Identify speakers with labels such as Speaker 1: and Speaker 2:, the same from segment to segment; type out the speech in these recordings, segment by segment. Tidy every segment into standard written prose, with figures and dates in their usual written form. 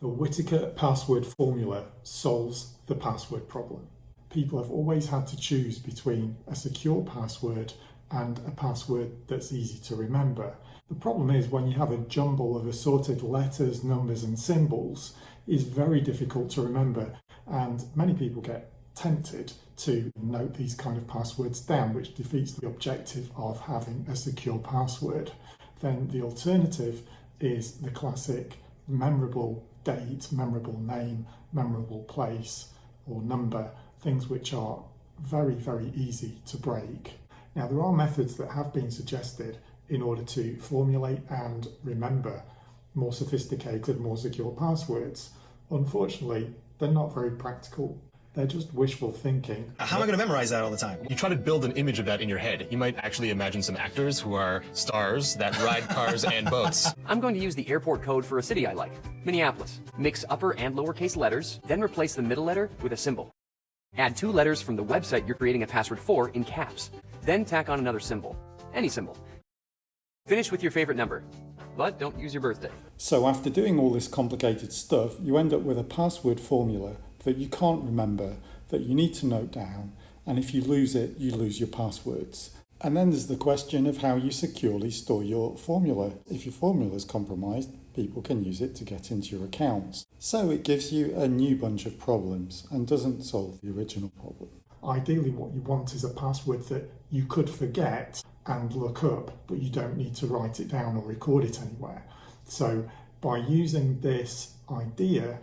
Speaker 1: The Whitaker Password Formula solves the password problem. People have always had to choose between a secure password and a password that's easy to remember. The problem is when you have a jumble of assorted letters, numbers and symbols, it's very difficult to remember, and many people get tempted to note these kind of passwords down, which defeats the objective of having a secure password. Then the alternative is the classic memorable date, memorable name, memorable place or number, things which are very, very easy to break. Now, there are methods that have been suggested in order to formulate and remember more sophisticated, more secure passwords. Unfortunately, they're not very practical. They're just wishful thinking.
Speaker 2: How am I going to memorize that all the time?
Speaker 3: You try to build an image of that in your head. You might actually imagine some actors who are stars that ride cars and boats.
Speaker 4: I'm going to use the airport code for a city I like, Minneapolis. Mix upper and lowercase letters, then replace the middle letter with a symbol. Add 2 letters from the website you're creating a password for in caps. Then tack on another symbol, any symbol. Finish with your favorite number, but don't use your birthday.
Speaker 1: So after doing all this complicated stuff, you end up with a password formula that you can't remember, that you need to note down, and if you lose it, you lose your passwords. And then there's the question of how you securely store your formula. If your formula is compromised, people can use it to get into your accounts. So it gives you a new bunch of problems and doesn't solve the original problem. Ideally, what you want is a password that you could forget and look up, but you don't need to write it down or record it anywhere. So by using this idea,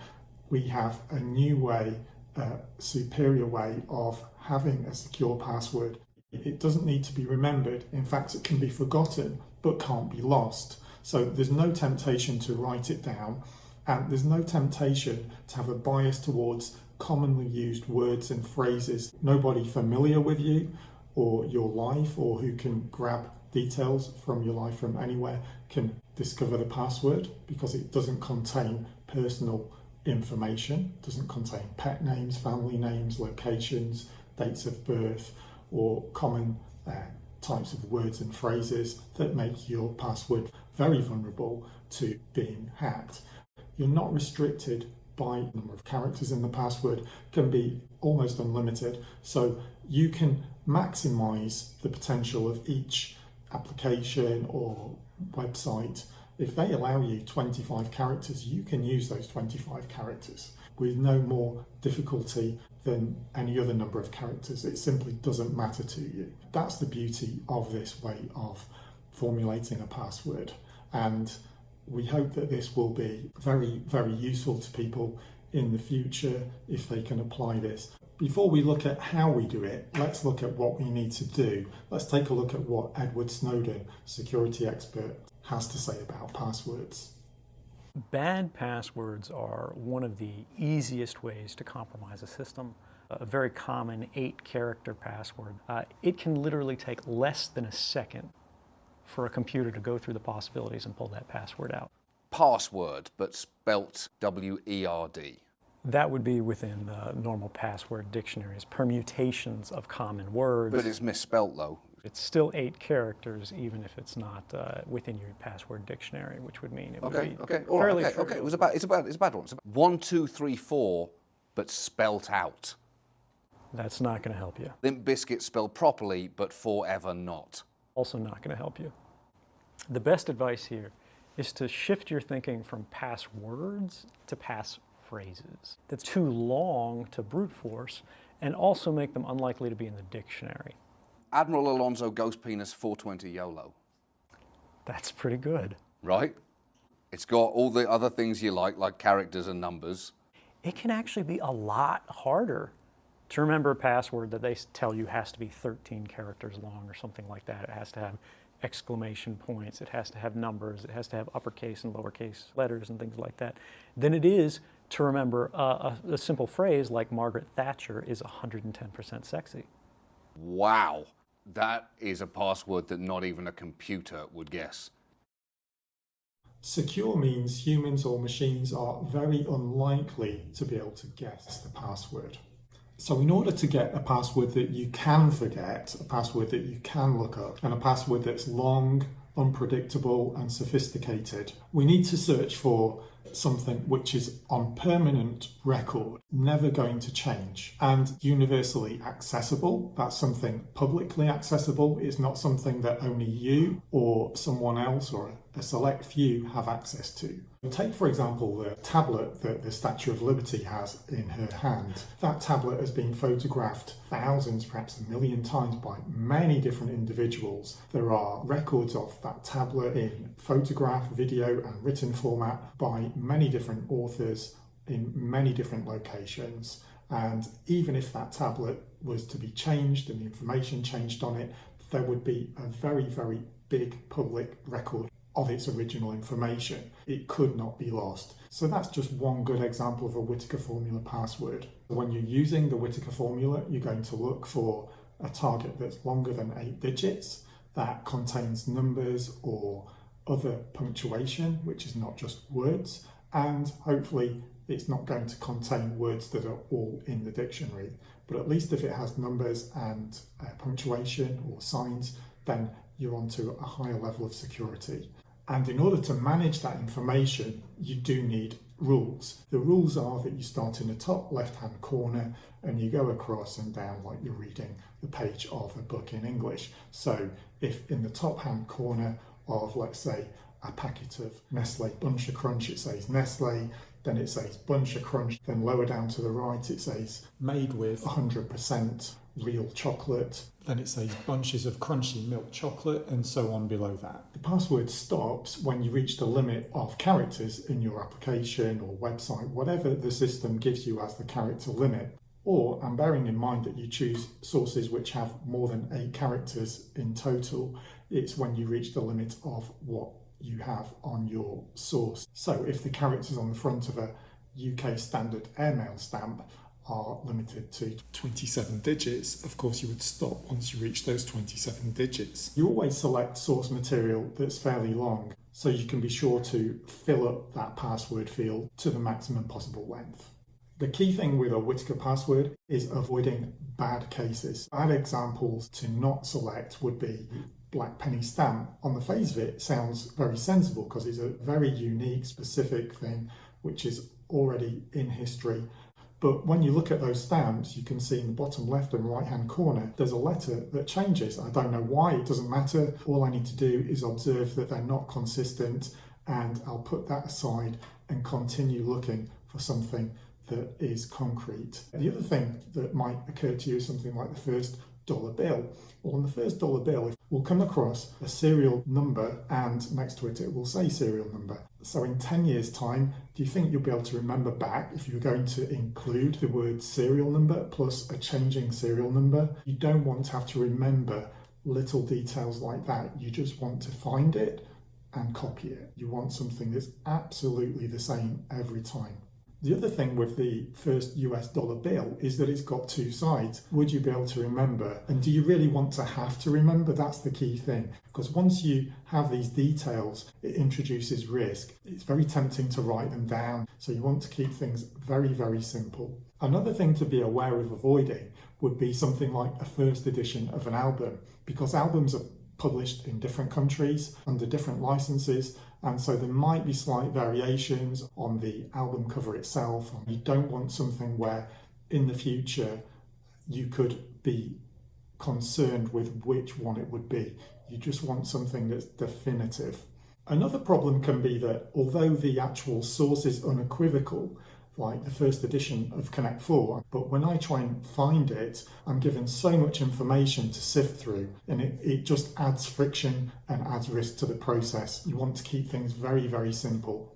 Speaker 1: we have a new way, a superior way of having a secure password. It doesn't need to be remembered. In fact, it can be forgotten, but can't be lost. So there's no temptation to write it down, and there's no temptation to have a bias towards commonly used words and phrases. Nobody familiar with you or your life, or who can grab details from your life from anywhere, can discover the password, because it doesn't contain personal information, doesn't contain pet names, family names, locations, dates of birth, or common types of words and phrases that make your password very vulnerable to being hacked. You're not restricted by the number of characters in the password, can be almost unlimited, so you can maximize the potential of each application or website. If they allow you 25 characters, you can use those 25 characters with no more difficulty than any other number of characters. It simply doesn't matter to you. That's the beauty of this way of formulating a password. And we hope that this will be very, very useful to people in the future if they can apply this. Before we look at how we do it, let's look at what we need to do. Let's take a look at what Edward Snowden, security expert, has to say about passwords.
Speaker 5: Bad passwords are one of the easiest ways to compromise a system. A very common 8-character password. It can literally take less than a second for a computer to go through the possibilities and pull that password out.
Speaker 6: Password, but spelt W-E-R-D.
Speaker 5: That would be within normal password dictionaries, permutations of common words.
Speaker 6: But it's misspelt though.
Speaker 5: It's still 8 characters, even if it's not within your password dictionary, which would mean it would be fairly trivial.
Speaker 6: Okay. It's a bad one. 1, 2, 3, 4, but spelt out.
Speaker 5: That's not going to help you.
Speaker 6: Limp Bizkit spelled properly, but forever not.
Speaker 5: Also not going to help you. The best advice here is to shift your thinking from passwords to passphrases. That's too long to brute force, and also make them unlikely to be in the dictionary.
Speaker 6: Admiral Alonso Ghost Penis 420 YOLO.
Speaker 5: That's pretty good.
Speaker 6: Right? It's got all the other things you like characters and numbers.
Speaker 5: It can actually be a lot harder to remember a password that they tell you has to be 13 characters long or something like that. It has to have exclamation points, it has to have numbers, it has to have uppercase and lowercase letters and things like that, than it is to remember a simple phrase like Margaret Thatcher is 110% sexy.
Speaker 6: Wow. That is a password that not even a computer would guess.
Speaker 1: Secure means humans or machines are very unlikely to be able to guess the password. So in order to get a password that you can forget, a password that you can look up, and a password that's long, unpredictable and sophisticated, we need to search for something which is on permanent record, never going to change, and universally accessible. That's something publicly accessible. It's not something that only you or someone else or a select few have access to. Take, for example, the tablet that the Statue of Liberty has in her hand. That tablet has been photographed thousands, perhaps a million times by many different individuals. There are records of that tablet in photograph, video, and written format by many different authors in many different locations. And even if that tablet was to be changed and the information changed on it, there would be a very, very big public record of its original information. It could not be lost. So that's just one good example of a Whitaker formula password. When you're using the Whitaker formula, you're going to look for a target that's longer than 8 digits, that contains numbers or other punctuation, which is not just words, and hopefully it's not going to contain words that are all in the dictionary. But at least if it has numbers and punctuation or signs, then you're onto a higher level of security. And in order to manage that information, you do need rules. The rules are that you start in the top left-hand corner and you go across and down like you're reading the page of a book in English. So if in the top-hand corner of, let's say, a packet of Nestle Bunch of Crunch, it says Nestle, then it says Bunch of Crunch, then lower down to the right it says made with 100% real chocolate, then it says bunches of crunchy milk chocolate, and so on below that. The password stops when you reach the limit of characters in your application or website, whatever the system gives you as the character limit. Or, and bearing in mind that you choose sources which have more than 8 characters in total, it's when you reach the limit of what you have on your source. So if the characters on the front of a UK standard airmail stamp are limited to 27 digits, of course you would stop once you reach those 27 digits. You always select source material that's fairly long, so you can be sure to fill up that password field to the maximum possible length. The key thing with a Whitaker password is avoiding bad cases. Bad examples to not select would be black penny stamp. On the face of it, sounds very sensible because it's a very unique, specific thing which is already in history. But when you look at those stamps, you can see in the bottom left and right hand corner, there's a letter that changes. I don't know why, it doesn't matter. All I need to do is observe that they're not consistent, and I'll put that aside and continue looking for something that is concrete. The other thing that might occur to you is something like the first dollar bill. Well, on the first dollar bill, we'll come across a serial number, and next to it, it will say serial number. So in 10 years' time, do you think you'll be able to remember back if you're going to include the word serial number plus a changing serial number? You don't want to have to remember little details like that. You just want to find it and copy it. You want something that's absolutely the same every time. The other thing with the first US dollar bill is that it's got 2 sides. Would you be able to remember? And do you really want to have to remember? That's the key thing. Because once you have these details, it introduces risk. It's very tempting to write them down. So you want to keep things very, very simple. Another thing to be aware of avoiding would be something like a first edition of an album, because albums are published in different countries under different licenses, and so there might be slight variations on the album cover itself. You don't want something where in the future you could be concerned with which one it would be. You just want something that's definitive. Another problem can be that although the actual source is unequivocal, like the first edition of Connect 4, but when I try and find it, I'm given so much information to sift through, and it just adds friction and adds risk to the process. You want to keep things very, very simple.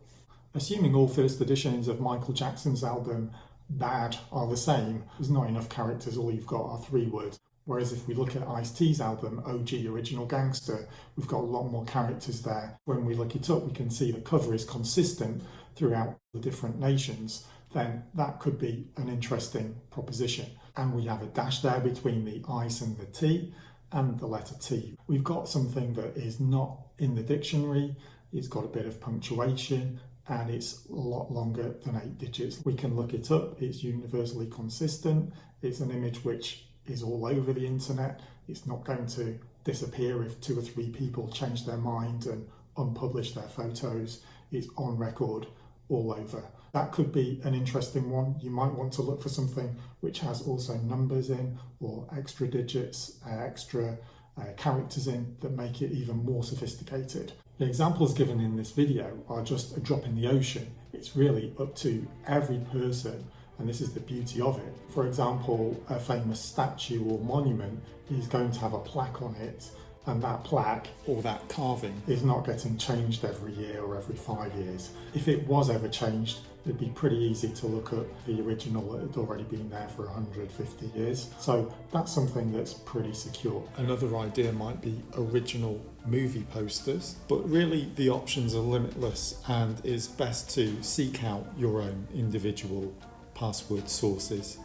Speaker 1: Assuming all first editions of Michael Jackson's album Bad are the same, there's not enough characters, all you've got are 3 words. Whereas if we look at Ice-T's album, OG, Original Gangster, we've got a lot more characters there. When we look it up, we can see the cover is consistent throughout the different nations. Then that could be an interesting proposition. And we have a dash there between the ice and the T and the letter T. We've got something that is not in the dictionary, it's got a bit of punctuation, and it's a lot longer than 8 digits. We can look it up, it's universally consistent, it's an image which is all over the internet, it's not going to disappear if 2 or 3 people change their mind and unpublish their photos. It's on record all over. That could be an interesting one. You might want to look for something which has also numbers in, or extra digits, extra characters in that make it even more sophisticated. The examples given in this video are just a drop in the ocean. It's really up to every person, and this is the beauty of it. For example, a famous statue or monument is going to have a plaque on it, and that plaque or that carving is not getting changed every year or every 5 years. If it was ever changed, it'd be pretty easy to look at the original that had already been there for 150 years. So that's something that's pretty secure. Another idea might be original movie posters, but really the options are limitless, and it's best to seek out your own individual password sources.